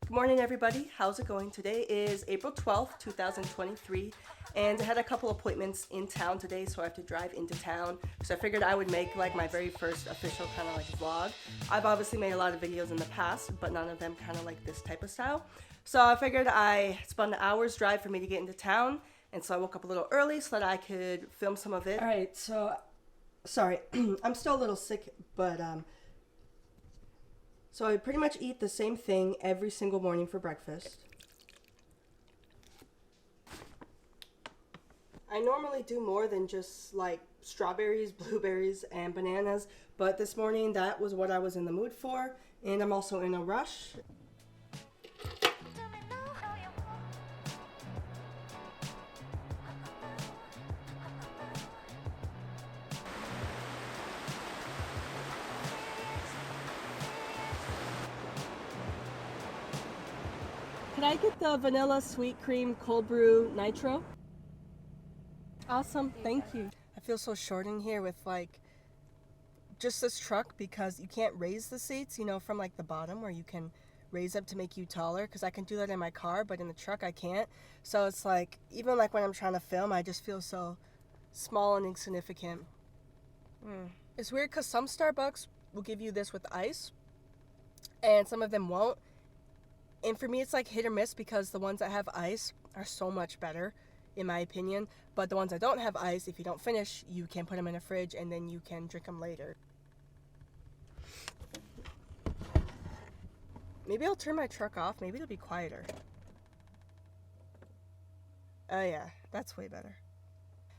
Good morning, everybody. How's it going? Today is April 12th, 2023, and I had a couple appointments in town today, so I have to drive into town. So I figured I would make like my very first official kind of like vlog. I've obviously made a lot of videos in the past, but none of them kind of like this type of style. So I figured it's about an hour's drive for me to get into town, and so I woke up a little early so that I could film some of it. All right, so sorry, I'm still a little sick, but so I pretty much eat the same thing every single morning for breakfast. I normally do more than just like strawberries, blueberries, and bananas, but this morning that was what I was in the mood for, and I'm also in a rush. Can I get the vanilla sweet cream cold brew nitro? Awesome, thank you. I feel so short in here with like just this truck because you can't raise the seats, from like the bottom where you can raise up to make you taller, because I can do that in my car, but in the truck I can't. So it's like, even like when I'm trying to film, I just feel so small and insignificant. It's weird because some Starbucks will give you this with ice and some of them won't. And for me, it's like hit or miss, because the ones that have ice are so much better, in my opinion. But the ones that don't have ice, if you don't finish, you can put them in a fridge and then you can drink them later. Maybe I'll turn my truck off. Maybe it'll be quieter. Oh yeah, that's way better.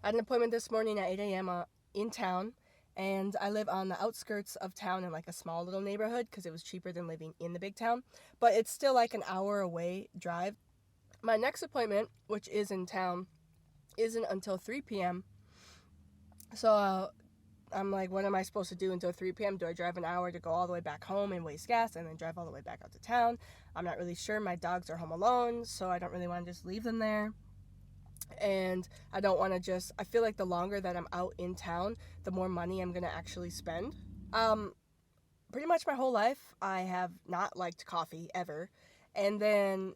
I had an appointment this morning at 8 a.m. In town. And I live on the outskirts of town in like a small little neighborhood because it was cheaper than living in the big town. But it's still like an hour away drive. My next appointment, which is in town, isn't until 3 p.m. So I'm like, what am I supposed to do until 3 p.m.? Do I drive an hour to go all the way back home and waste gas and then drive all the way back out to town? I'm not really sure. My dogs are home alone, so I don't really want to just leave them there. And I don't want to I feel like the longer that I'm out in town, the more money I'm going to actually spend. Pretty much my whole life, I have not liked coffee ever. And then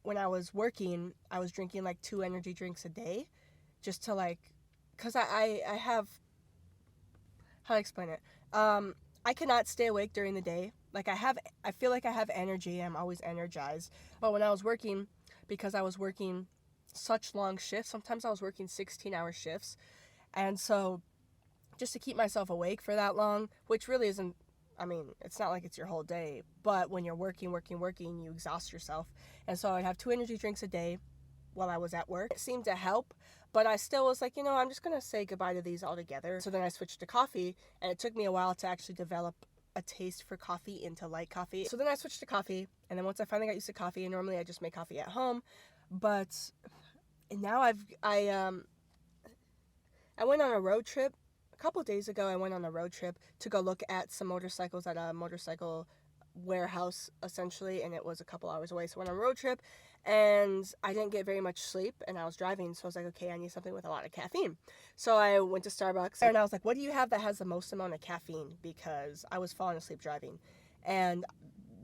when I was working, I was drinking like 2 energy drinks a day just to like, because I have, how to explain it? I cannot stay awake during the day. Like I feel like I have energy. I'm always energized. But when I was working, because I was working such long shifts, sometimes I was working 16-hour shifts, and so just to keep myself awake for that long, which really isn't, it's not like it's your whole day, but when you're working, you exhaust yourself. And so I'd have 2 energy drinks a day while I was at work. It seemed to help, but I still was like, I'm just gonna say goodbye to these altogether. So then I switched to coffee, and it took me a while to actually develop a taste for coffee into light coffee. So then I switched to coffee, and then once I finally got used to coffee, and normally I just make coffee at home, but now I went on a road trip. A couple days ago, I went on a road trip to go look at some motorcycles at a motorcycle warehouse, essentially, and it was a couple hours away. So I went on a road trip, and I didn't get very much sleep, and I was driving, so I was like, okay, I need something with a lot of caffeine. So I went to Starbucks, and I was like, what do you have that has the most amount of caffeine? Because I was falling asleep driving, and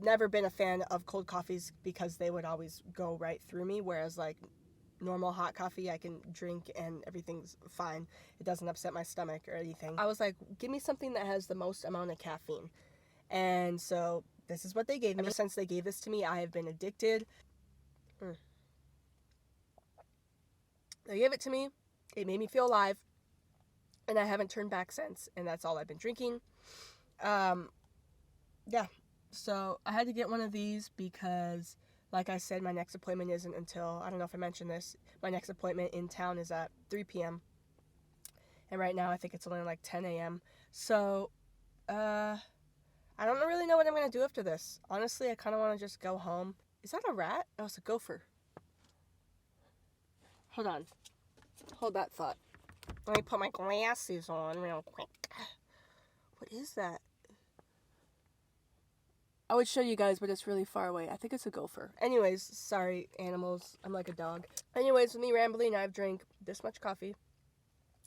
never been a fan of cold coffees because they would always go right through me, whereas like normal hot coffee I can drink and everything's fine. It doesn't upset my stomach or anything. I was like, give me something that has the most amount of caffeine. And so this is what they gave me. Ever since they gave this to me, I have been addicted. They gave it to me. It made me feel alive. And I haven't turned back since. And that's all I've been drinking. Yeah. So I had to get one of these because, like I said, my next appointment isn't until, I don't know if I mentioned this, my next appointment in town is at 3 p.m. And right now I think it's only like 10 a.m. So, I don't really know what I'm going to do after this. Honestly, I kind of want to just go home. Is that a rat? Oh, it's a gopher. Hold on. Hold that thought. Let me put my glasses on real quick. What is that? I would show you guys, but it's really far away. I think it's a gopher. Anyways, sorry, animals. I'm like a dog. Anyways, with me rambling, I've drank this much coffee.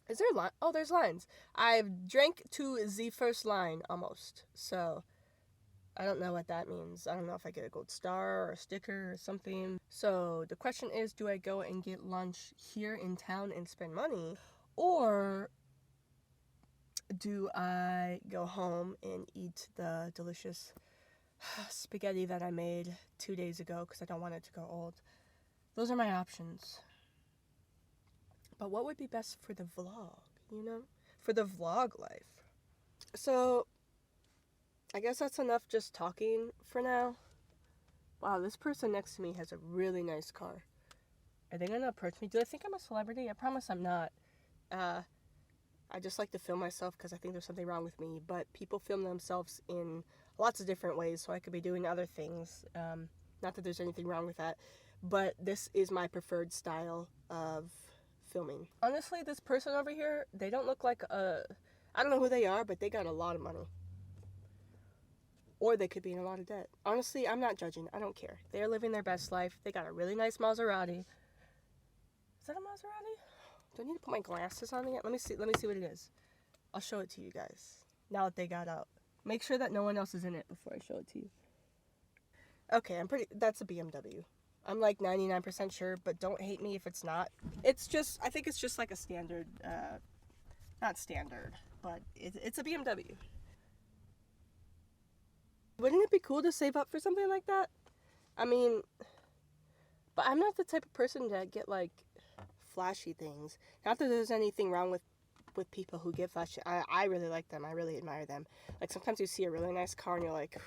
Is there a line? Oh, there's lines. I've drank to the first line, almost. So, I don't know what that means. I don't know if I get a gold star or a sticker or something. So the question is, do I go and get lunch here in town and spend money? Or do I go home and eat the delicious spaghetti that I made 2 days ago because I don't want it to go old? Those are my options. But what would be best for the vlog, you know? For the vlog life. So I guess that's enough just talking for now. Wow, this person next to me has a really nice car. Are they gonna approach me? Do they think I'm a celebrity? I promise I'm not. I just like to film myself because I think there's something wrong with me. But people film themselves in lots of different ways, so I could be doing other things. Not that there's anything wrong with that. But this is my preferred style of filming. Honestly, this person over here, they don't look like a... I don't know who they are, but they got a lot of money. Or they could be in a lot of debt. Honestly, I'm not judging. I don't care. They're living their best life. They got a really nice Maserati. Is that a Maserati? Do I need to put my glasses on yet? Let me see what it is. I'll show it to you guys. Now that they got out. Make sure that no one else is in it before I show it to you. Okay, that's a BMW. I'm like 99% sure, but don't hate me if it's not. I think it's just like a standard, not standard, but it's a BMW. Wouldn't it be cool to save up for something like that? I mean, but I'm not the type of person to get, like, flashy things. Not that there's anything wrong with people who get flashy. I really like them. I really admire them. Like, sometimes you see a really nice car and you're like,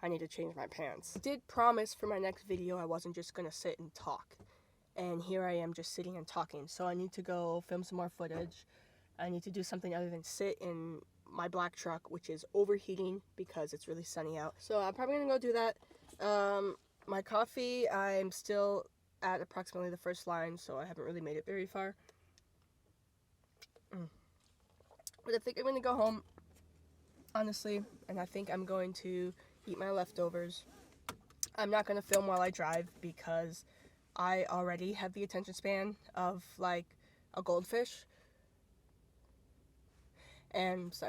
I need to change my pants. I did promise for my next video I wasn't just going to sit and talk. And here I am just sitting and talking. So I need to go film some more footage. I need to do something other than sit in my black truck, which is overheating because it's really sunny out. So I'm probably gonna go do that. My coffee, I'm still at approximately the first line, so I haven't really made it very far. But I think I'm gonna go home, honestly, and I think I'm going to eat my leftovers. I'm not gonna film while I drive because I already have the attention span of like a goldfish. And so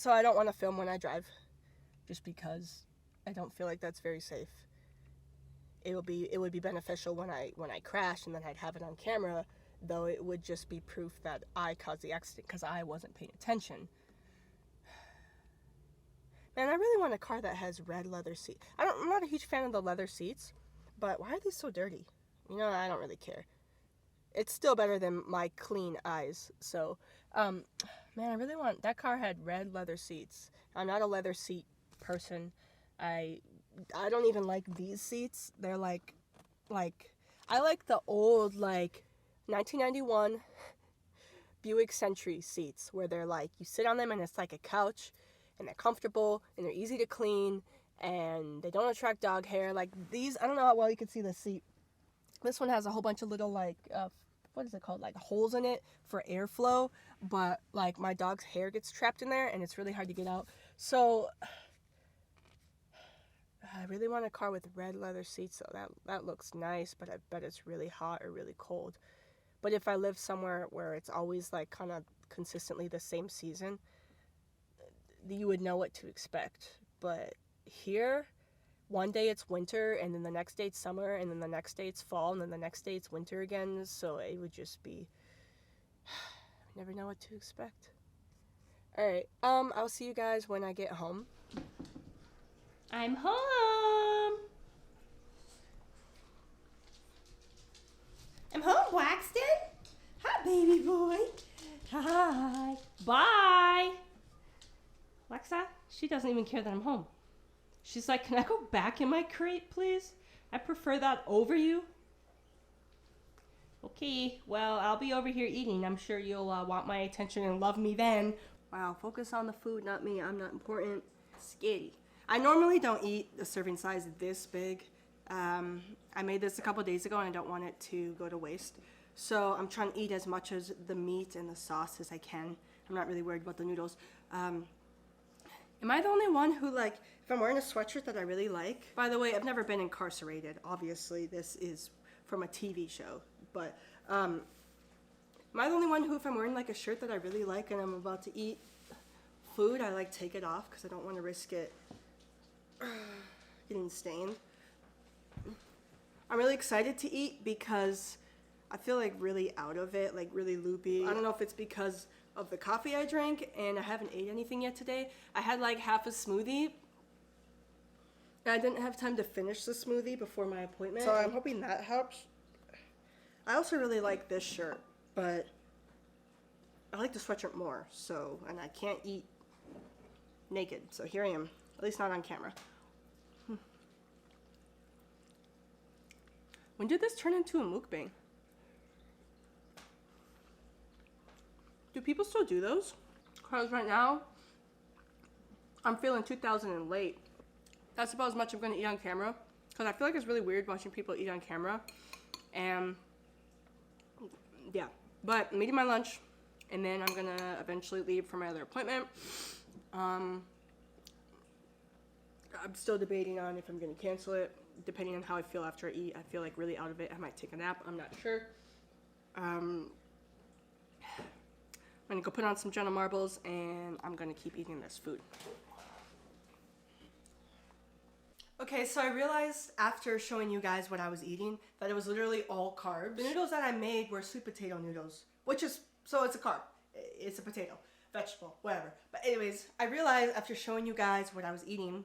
I don't want to film when I drive, just because I don't feel like that's very safe. It would be beneficial when I crash and then I'd have it on camera, though it would just be proof that I caused the accident because I wasn't paying attention. Man, I really want a car that has red leather seats. I'm not a huge fan of the leather seats, but why are these so dirty? You know, I don't really care. It's still better than my clean eyes. So, man, I really want... That car had red leather seats. I'm not a leather seat person. I don't even like these seats. They're like... I like the old, 1991 Buick Century seats, where they're like, you sit on them and it's like a couch, and they're comfortable, and they're easy to clean, and they don't attract dog hair. Like, these... I don't know how well you can see the seat. This one has a whole bunch of little, what is it called? Like, holes in it for airflow. But, like, my dog's hair gets trapped in there, and it's really hard to get out. So, I really want a car with red leather seats, so that looks nice, but I bet it's really hot or really cold. But if I live somewhere where it's always, like, kind of consistently the same season, you would know what to expect. But here... one day it's winter, and then the next day it's summer, and then the next day it's fall, and then the next day it's winter again, so it would just be... I never know what to expect. Alright, I'll see you guys when I get home. I'm home! I'm home, Waxton! Hi, baby boy! Hi! Bye! Lexa, she doesn't even care that I'm home. She's like, can I go back in my crate, please? I prefer that over you. Okay, well, I'll be over here eating. I'm sure you'll want my attention and love me then. Wow, focus on the food, not me. I'm not important. Scary. I normally don't eat a serving size this big. I made this a couple days ago and I don't want it to go to waste. So I'm trying to eat as much as the meat and the sauce as I can. I'm not really worried about the noodles. Am I the only one who, like, if I'm wearing a sweatshirt that I really like? By the way, I've never been incarcerated. Obviously, this is from a TV show. But, am I the only one who, if I'm wearing, like, a shirt that I really like and I'm about to eat food, I like take it off because I don't want to risk it getting stained. I'm really excited to eat because I feel like really out of it, like really loopy. I don't know if it's because of the coffee I drank and I haven't ate anything yet today. I had like half a smoothie and I didn't have time to finish the smoothie before my appointment. So I'm hoping that helps. I also really like this shirt, but I like the sweatshirt more, so, and I can't eat naked, so here I am, at least not on camera. When did this turn into a mukbang? Do people still do those? Because right now, I'm feeling 2000 and late. That's about as much I'm going to eat on camera. Because I feel like it's really weird watching people eat on camera. And, yeah. But I'm eating my lunch. And then I'm going to eventually leave for my other appointment. I'm still debating on if I'm going to cancel it. Depending on how I feel after I eat. I feel like really out of it. I might take a nap. I'm not sure. I'm going to go put on some Jenna marbles. And I'm going to keep eating this food. Okay, so I realized after showing you guys what I was eating that it was literally all carbs. The noodles that I made were sweet potato noodles, which is, so it's a carb. It's a potato, vegetable, whatever. But anyways, I realized after showing you guys what I was eating,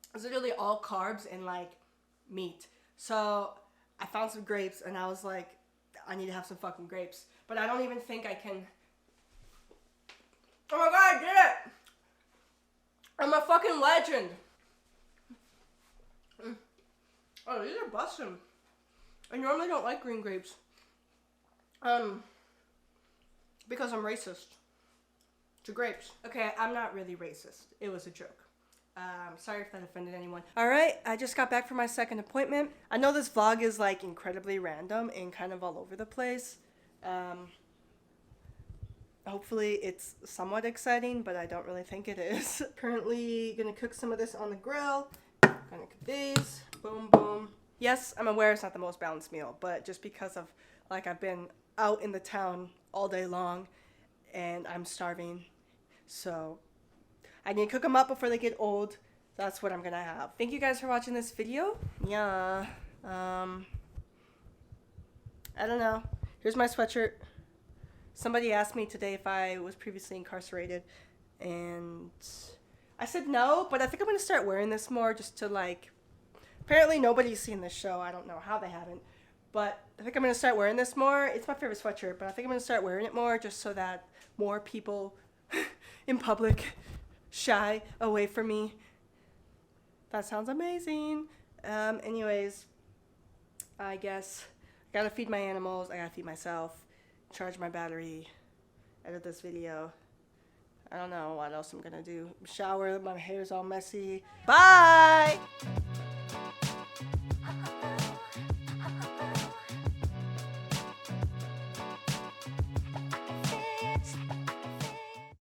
it was literally all carbs and like meat. So I found some grapes and I was like, I need to have some fucking grapes. But I don't even think I can. Oh my god, I did it! I'm a fucking legend. Oh, these are busting. I normally don't like green grapes. Because I'm racist to grapes. Okay, I'm not really racist. It was a joke. Sorry if that offended anyone. Alright, I just got back from my second appointment. I know this vlog is like incredibly random and kind of all over the place. Hopefully it's somewhat exciting, but I don't really think it is. Currently gonna cook some of this on the grill. Gonna cook these. Boom, boom. Yes, I'm aware it's not the most balanced meal, but just because of, like, I've been out in the town all day long and I'm starving, so I need to cook them up before they get old. That's what I'm gonna have. Thank you guys for watching this video. Yeah, I don't know. Here's my sweatshirt. Somebody asked me today if I was previously incarcerated, and I said no, but I think I'm gonna start wearing this more just to, like, apparently nobody's seen this show. I don't know how they haven't, but I think I'm gonna start wearing this more. It's my favorite sweatshirt, but I think I'm gonna start wearing it more just so that more people in public shy away from me. That sounds amazing. Anyways, I guess I gotta feed my animals, I gotta feed myself, charge my battery, edit this video. I don't know what else I'm gonna do. Shower, my hair's all messy. Bye!